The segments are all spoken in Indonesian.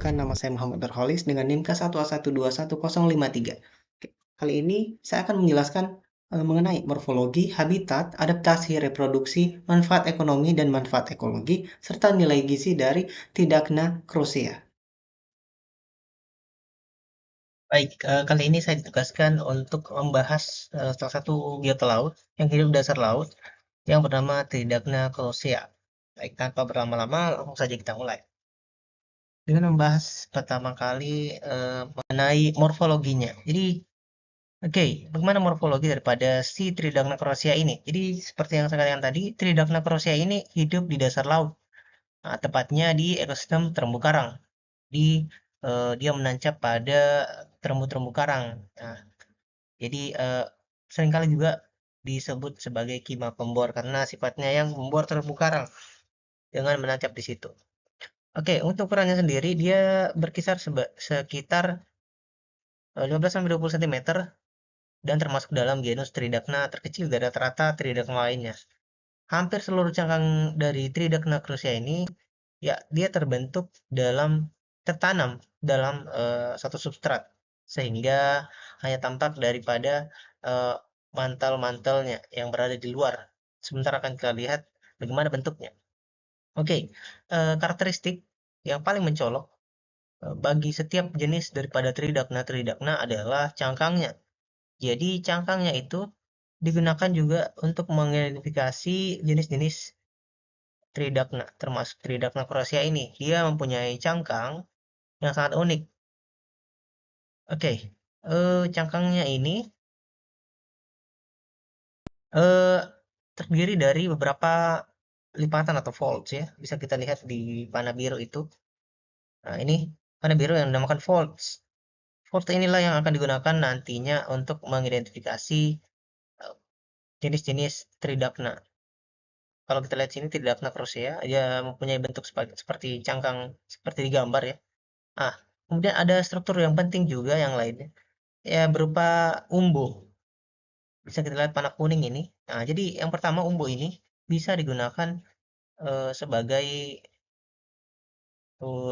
perkenalkan nama saya Muhammad Nurholis dengan NIM K1A1211053. Oke, kali ini saya akan menjelaskan mengenai morfologi, habitat, adaptasi, reproduksi, manfaat ekonomi dan manfaat ekologi, serta nilai gizi dari Tridacna crucea. Baik, kali ini saya ditugaskan untuk membahas salah satu biota laut yang hidup di dasar laut yang bernama Tridacna crucea. Baik, tanpa berlama-lama, langsung saja kita mulai. Dengan membahas pertama kali mengenai morfologinya. Jadi, oke, bagaimana morfologi daripada si Tridacna crucea ini? Jadi, seperti yang saya katakan tadi, Tridacna crucea ini hidup di dasar laut. Nah, tepatnya di ekosistem terumbu karang. Dia menancap pada terumbu-terumbu karang. Nah, jadi seringkali juga disebut sebagai kima pembor karena sifatnya yang membor terumbu karang dengan menancap di situ. Oke, untuk ukurannya sendiri dia berkisar sekitar 15-20 cm dan termasuk dalam genus Tridacna terkecil dari rata-rata Tridacna lainnya. Hampir seluruh cangkang dari Tridacna crucea ini ya dia tertanam dalam satu substrat sehingga hanya tampak daripada mantel-mantelnya yang berada di luar. Sebentar akan kita lihat bagaimana bentuknya. Oke, karakteristik yang paling mencolok bagi setiap jenis daripada Tridacna adalah cangkangnya. Jadi cangkangnya itu digunakan juga untuk mengidentifikasi jenis-jenis Tridacna, termasuk Tridacna crucea ini. Dia mempunyai cangkang yang sangat unik. Oke, cangkangnya ini eh, terdiri dari beberapa lipatan atau folds ya. Bisa kita lihat di panah biru itu. Nah, ini panah biru yang dinamakan folds. Folds inilah yang akan digunakan nantinya untuk mengidentifikasi eh, jenis-jenis Tridacna. Kalau kita lihat sini Tridacna crucea, dia mempunyai bentuk seperti cangkang seperti di gambar ya. Ah, kemudian ada struktur yang penting juga yang lainnya, ya berupa umbo. Bisa kita lihat panah kuning ini. Nah, jadi yang pertama umbo ini bisa digunakan sebagai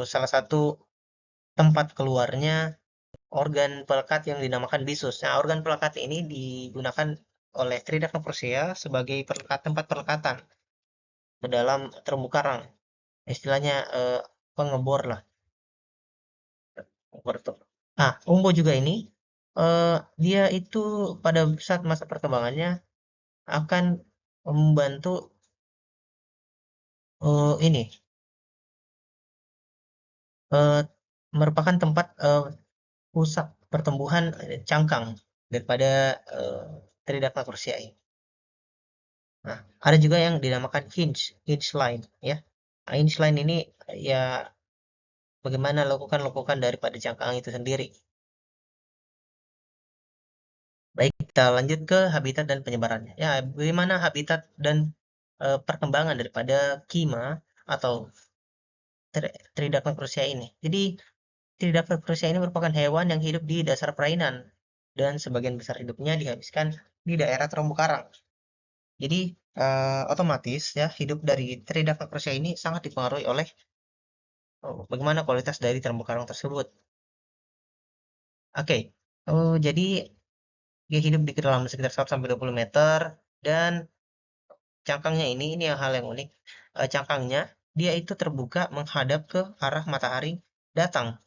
salah satu tempat keluarnya organ pelekat yang dinamakan bisus. Nah, organ pelekat ini digunakan oleh Tridacna crucea sebagai tempat pelekatan ke dalam terumbu karang. Istilahnya pengebor lah. Nah, umbo juga ini dia itu pada saat masa perkembangannya akan membantu ini eh, merupakan tempat pusat pertumbuhan cangkang daripada Tridacna crucea ini. Nah, ada juga yang dinamakan hinge line ya. Nah, hinge line ini ya bagaimana lekukan-lekukan daripada cangkang itu sendiri. Baik, kita lanjut ke habitat dan penyebarannya. Ya, bagaimana habitat dan perkembangan daripada kima atau Tridacna crucea ini. Jadi, Tridacna crucea ini merupakan hewan yang hidup di dasar perairan dan sebagian besar hidupnya dihabiskan di daerah terumbu karang. Jadi, otomatis ya hidup dari Tridacna crucea ini sangat dipengaruhi oleh bagaimana kualitas dari terumbu karang tersebut. Oke, jadi dia hidup di kedalaman sekitar 100-20 meter dan cangkangnya ini yang hal yang unik. Cangkangnya dia itu terbuka menghadap ke arah matahari datang.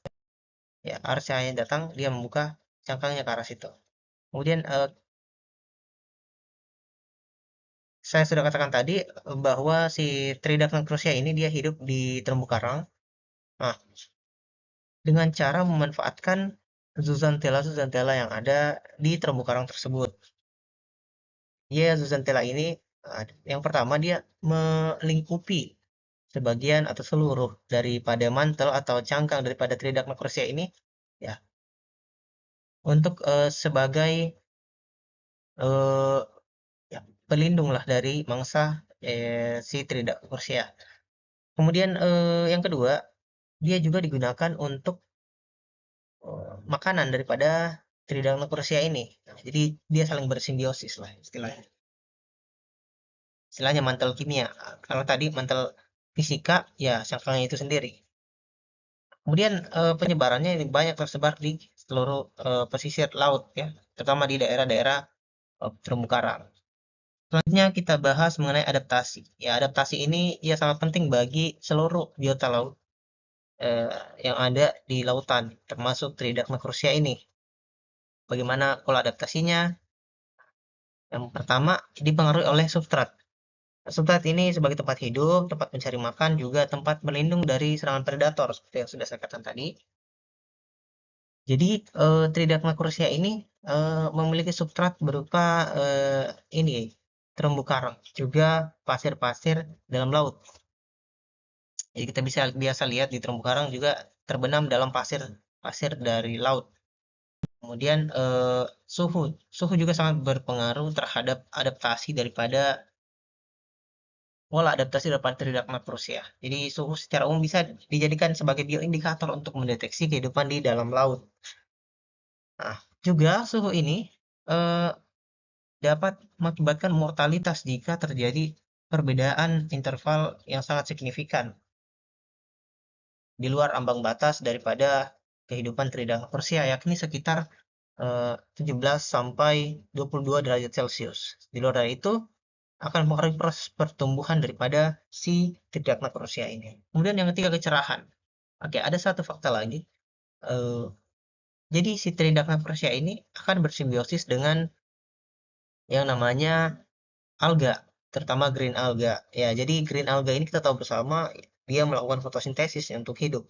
Ya, arah cahaya datang dia membuka cangkangnya ke arah situ. Kemudian saya sudah katakan tadi bahwa si Tridacna crucea ini dia hidup di terumbu karang. Nah, dengan cara memanfaatkan zooxanthella yang ada di terumbu karang tersebut. Ya, zooxanthella ini yang pertama dia melingkupi sebagian atau seluruh daripada mantel atau cangkang daripada Tridacna crucea ini ya untuk sebagai eh, ya, pelindung lah dari mangsa si Tridacna crucea. Kemudian yang kedua dia juga digunakan untuk makanan daripada Tridacna crucea ini. Nah, jadi dia saling bersimbiosis lah istilahnya. Istilahnya mantel kimia. Kalau tadi mantel fisika ya cangkangnya itu sendiri. Kemudian penyebarannya ini banyak tersebar di seluruh pesisir laut ya, terutama di daerah-daerah terumbu karang. Selanjutnya kita bahas mengenai adaptasi. Ya, adaptasi ini ya sangat penting bagi seluruh biota laut eh, yang ada di lautan, termasuk Tridacna crucia ini. Bagaimana pola adaptasinya? Yang pertama, dipengaruhi oleh substrat. Substrat ini sebagai tempat hidup, tempat mencari makan, juga tempat berlindung dari serangan predator, seperti yang sudah saya katakan tadi. Jadi, Tridacna crucia ini memiliki substrat berupa ini terumbu karang, juga pasir-pasir dalam laut. Jadi kita bisa biasa lihat di terumbu karang juga terbenam dalam pasir pasir dari laut. Kemudian suhu suhu juga sangat berpengaruh terhadap adaptasi daripada pola adaptasi daripada Tridacna crucia. Jadi suhu secara umum bisa dijadikan sebagai bioindikator untuk mendeteksi kehidupan di dalam laut. Nah, juga suhu ini eh, dapat mengakibatkan mortalitas jika terjadi perbedaan interval yang sangat signifikan di luar ambang batas daripada kehidupan Tridacna crucia, yakni sekitar 17 sampai 22 derajat Celcius. Di luar dari itu akan mempengaruhi proses pertumbuhan daripada si Tridacna crucia ini. Kemudian yang ketiga, kecerahan. Oke, ada satu fakta lagi. Eh, jadi si Tridacna crucia ini akan bersimbiosis dengan yang namanya alga, terutama green alga. Ya, jadi green alga ini kita tahu bersama dia melakukan fotosintesis untuk hidup.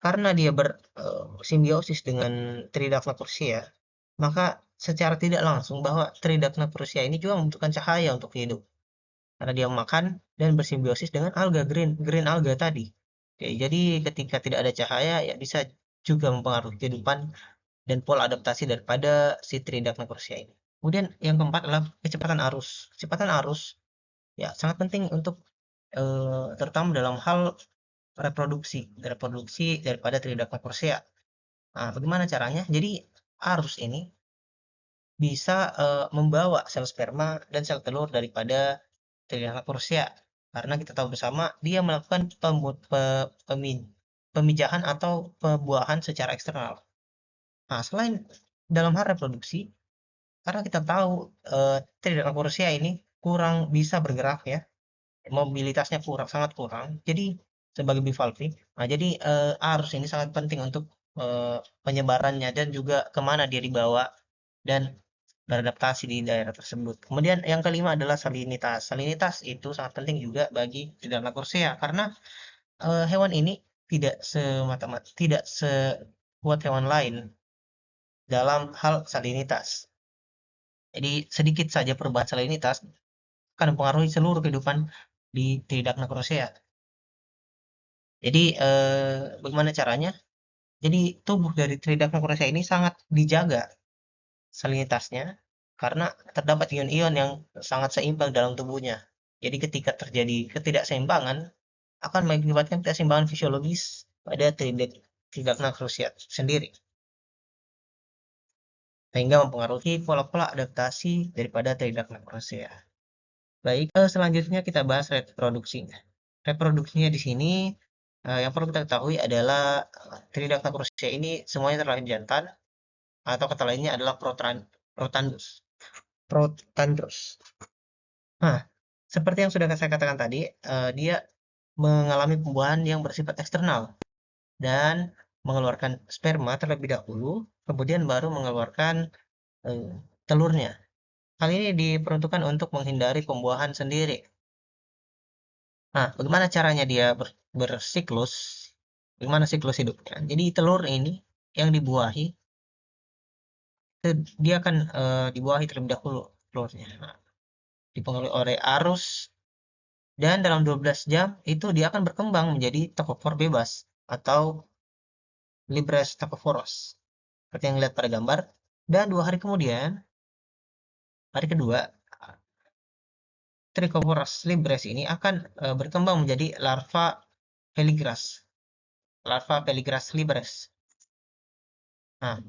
Karena dia bersimbiosis dengan Tridacna crucia, maka secara tidak langsung bahwa Tridacna crucia ini juga membutuhkan cahaya untuk hidup. Karena dia makan dan bersimbiosis dengan alga green alga tadi. Oke, jadi ketika tidak ada cahaya ya bisa juga mempengaruhi kehidupan dan pola adaptasi daripada si Tridacna crucia ini. Kemudian yang keempat adalah kecepatan arus. Kecepatan arus ya sangat penting untuk terutama dalam hal reproduksi daripada Tridacna crucia. Nah, bagaimana caranya? Jadi arus ini bisa membawa sel sperma dan sel telur daripada Tridacna crucia, karena kita tahu bersama dia melakukan pemijahan atau pembuahan secara eksternal. Nah, selain dalam hal reproduksi, karena kita tahu Tridacna crucia ini kurang bisa bergerak ya, mobilitasnya sangat kurang. Jadi sebagai bivalvi, nah jadi arus ini sangat penting untuk penyebarannya dan juga kemana dia dibawa dan beradaptasi di daerah tersebut. Kemudian yang kelima adalah salinitas. Salinitas itu sangat penting juga bagi Tridacna crucia karena hewan ini tidak sekuat hewan lain dalam hal salinitas. Jadi sedikit saja perubahan salinitas akan mempengaruhi seluruh kehidupan di Tridacna crucia. Jadi bagaimana caranya? Jadi tubuh dari Tridacna crucia ini sangat dijaga salinitasnya karena terdapat ion-ion yang sangat seimbang dalam tubuhnya. Jadi ketika terjadi ketidakseimbangan akan mengakibatkan keseimbangan fisiologis pada Tridacna crucia sendiri, sehingga mempengaruhi pola-pola adaptasi daripada Tridacna crucia. Baik, selanjutnya kita bahas reproduksinya. Reproduksinya di sini yang perlu kita ketahui adalah Tridacna crucia ini semuanya terlahir jantan atau kata lainnya adalah protandus. Protandus. Nah, seperti yang sudah saya katakan tadi, dia mengalami pembuahan yang bersifat eksternal dan mengeluarkan sperma terlebih dahulu, kemudian baru mengeluarkan eh, telurnya. Hal ini diperuntukkan untuk menghindari pembuahan sendiri. Nah, bagaimana caranya dia bersiklus? Bagaimana siklus hidupnya? Jadi telur ini yang dibuahi, dia akan dibuahi terlebih dahulu telurnya. Nah, dipengaruhi oleh arus dan dalam 12 jam itu dia akan berkembang menjadi tokopor bebas atau Libres tacophoros seperti yang lihat pada gambar. Dan 2 hari kemudian, hari kedua, Trichophoros libres ini akan berkembang menjadi larva Peligras libres. Nah,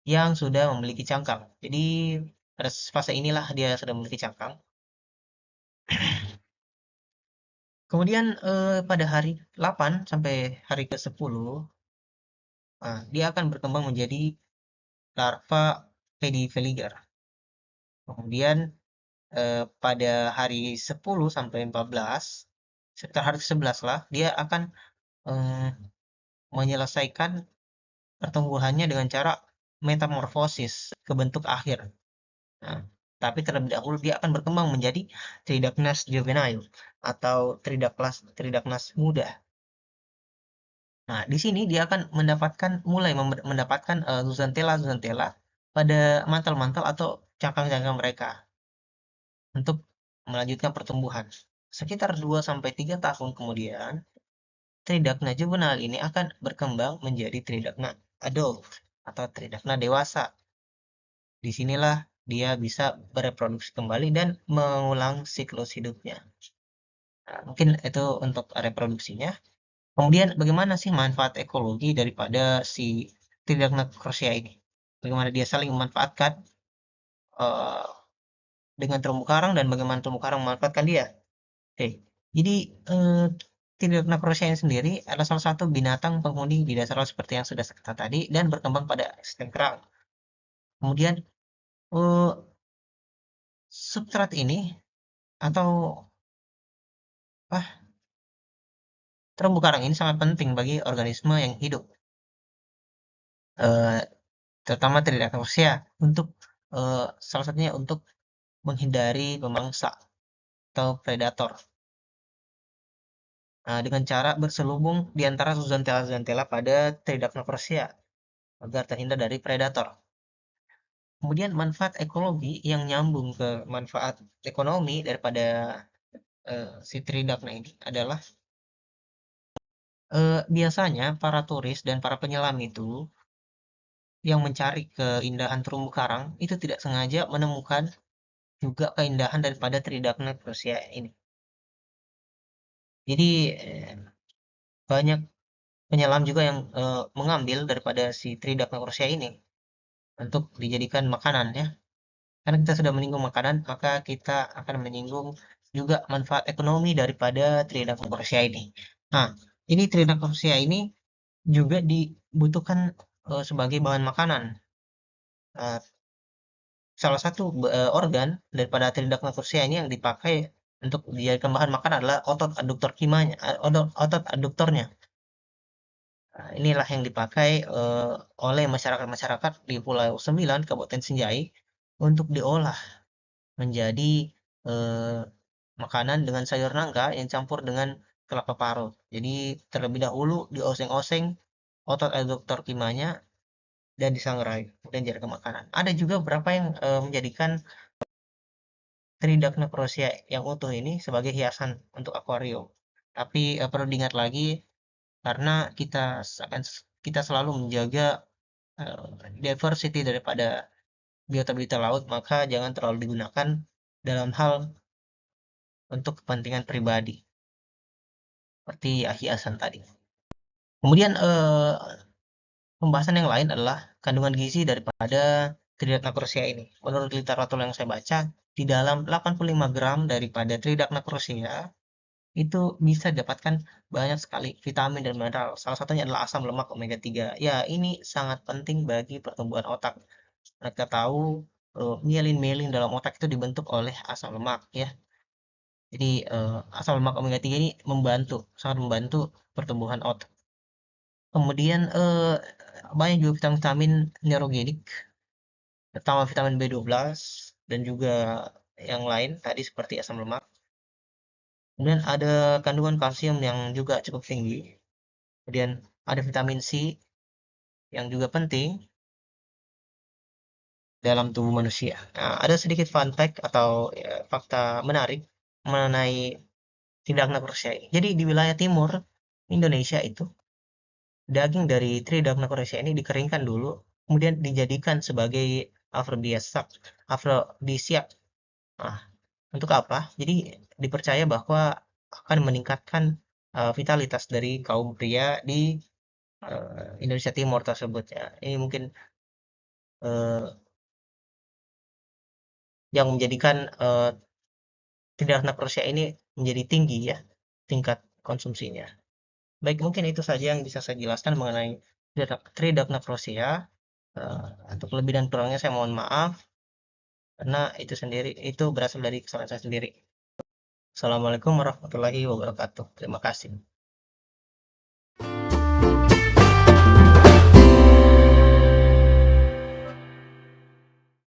yang sudah memiliki cangkang. Jadi pada fase inilah dia sudah memiliki cangkang. Kemudian pada hari 8 sampai hari ke-10, dia akan berkembang menjadi larva pediveliger. Kemudian pada hari 10 sampai 14, sekitar hari ke-11 lah, dia akan eh, menyelesaikan pertumbuhannya dengan cara metamorfosis ke bentuk akhir. Nah, tapi terlebih dahulu dia akan berkembang menjadi Tridacnes juvenile atau Tridacnes muda. Nah, di sini dia akan mulai mendapatkan zooxanthella pada mantel-mantel atau cangkang-cangkang mereka untuk melanjutkan pertumbuhan. Sekitar 2 sampai 3 tahun kemudian, Tridacna juvenile ini akan berkembang menjadi Tridacna adult atau Tridacna dewasa. Disinilah dia bisa bereproduksi kembali dan mengulang siklus hidupnya. Nah, mungkin itu untuk reproduksinya. Kemudian bagaimana sih manfaat ekologi daripada si Tridacna crocea ini? Bagaimana dia saling memanfaatkan eh, dengan terumbu karang dan bagaimana terumbu karang memanfaatkan dia? Oke, jadi Tridacna crocea ini sendiri adalah salah satu binatang penghuni di dasar laut seperti yang sudah saya katakan tadi dan berkembang pada sistem kerang. Kemudian eh, substrat ini atau terumbu karang ini sangat penting bagi organisme yang hidup, eh, terutama Tridacna untuk salah satunya untuk menghindari pemangsa atau predator. Nah, dengan cara berselubung di antara zooxanthella pada Tridacna agar terhindar dari predator. Kemudian manfaat ekologi yang nyambung ke manfaat ekonomi daripada si Tridacna ini adalah biasanya para turis dan para penyelam itu yang mencari keindahan terumbu karang itu tidak sengaja menemukan juga keindahan daripada Tridacna ini. Jadi banyak penyelam juga yang mengambil daripada si Tridacna ini untuk dijadikan makanan ya. Karena kita sudah menyinggung makanan, maka kita akan menyinggung juga manfaat ekonomi daripada Tridacna ini. Nah, ini Tridacna ini juga dibutuhkan sebagai bahan makanan. Nah, salah satu organ daripada Tridacna ini yang dipakai untuk dijadikan bahan makanan adalah otot aduktor kimanya, otot aduktornya. Nah, inilah yang dipakai oleh masyarakat-masyarakat di Pulau Sembilan, Kabupaten Sinjai, untuk diolah menjadi eh, makanan dengan sayur nangka yang campur dengan kelapa parut. Jadi terlebih dahulu dioseng-oseng otot aduktor kimanya dan disangrai dan jadi makanan. Ada juga beberapa yang menjadikan Tridacna yang utuh ini sebagai hiasan untuk akuarium. Tapi perlu diingat lagi karena kita selalu menjaga diversity daripada biota-biota laut, maka jangan terlalu digunakan dalam hal untuk kepentingan pribadi seperti hiasan tadi. Kemudian pembahasan yang lain adalah kandungan gizi daripada Tridacna ini. Menurut literatur yang saya baca, di dalam 85 gram daripada Tridacna itu bisa didapatkan banyak sekali vitamin dan mineral. Salah satunya adalah asam lemak omega 3. Ya, ini sangat penting bagi pertumbuhan otak. Mereka tahu mielin-mielin dalam otak itu dibentuk oleh asam lemak ya. Jadi asam lemak omega 3 ini sangat membantu pertumbuhan otak. Kemudian banyak juga vitamin-vitamin neurogenik, terutama vitamin B12 dan juga yang lain tadi seperti asam lemak. Kemudian ada kandungan kalsium yang juga cukup tinggi. Kemudian ada vitamin C yang juga penting dalam tubuh manusia. Nah, ada sedikit fun fact atau ya, fakta menarik mengenai Tridacna cruziae. Jadi di wilayah timur Indonesia itu daging dari Tridacna cruziae ini dikeringkan dulu, kemudian dijadikan sebagai afrodisiak. Nah, untuk apa? Jadi dipercaya bahwa akan meningkatkan vitalitas dari kaum pria di Indonesia Timur tersebut ya. Ini mungkin yang menjadikan Tridacna ini menjadi tinggi ya. tingkat konsumsinya. Baik, mungkin itu saja yang bisa saya jelaskan mengenai Tridacnocrosia. Untuk lebih dan kurangnya saya mohon maaf, karena itu berasal dari kesalahan saya sendiri. Assalamualaikum warahmatullahi wabarakatuh. Terima kasih.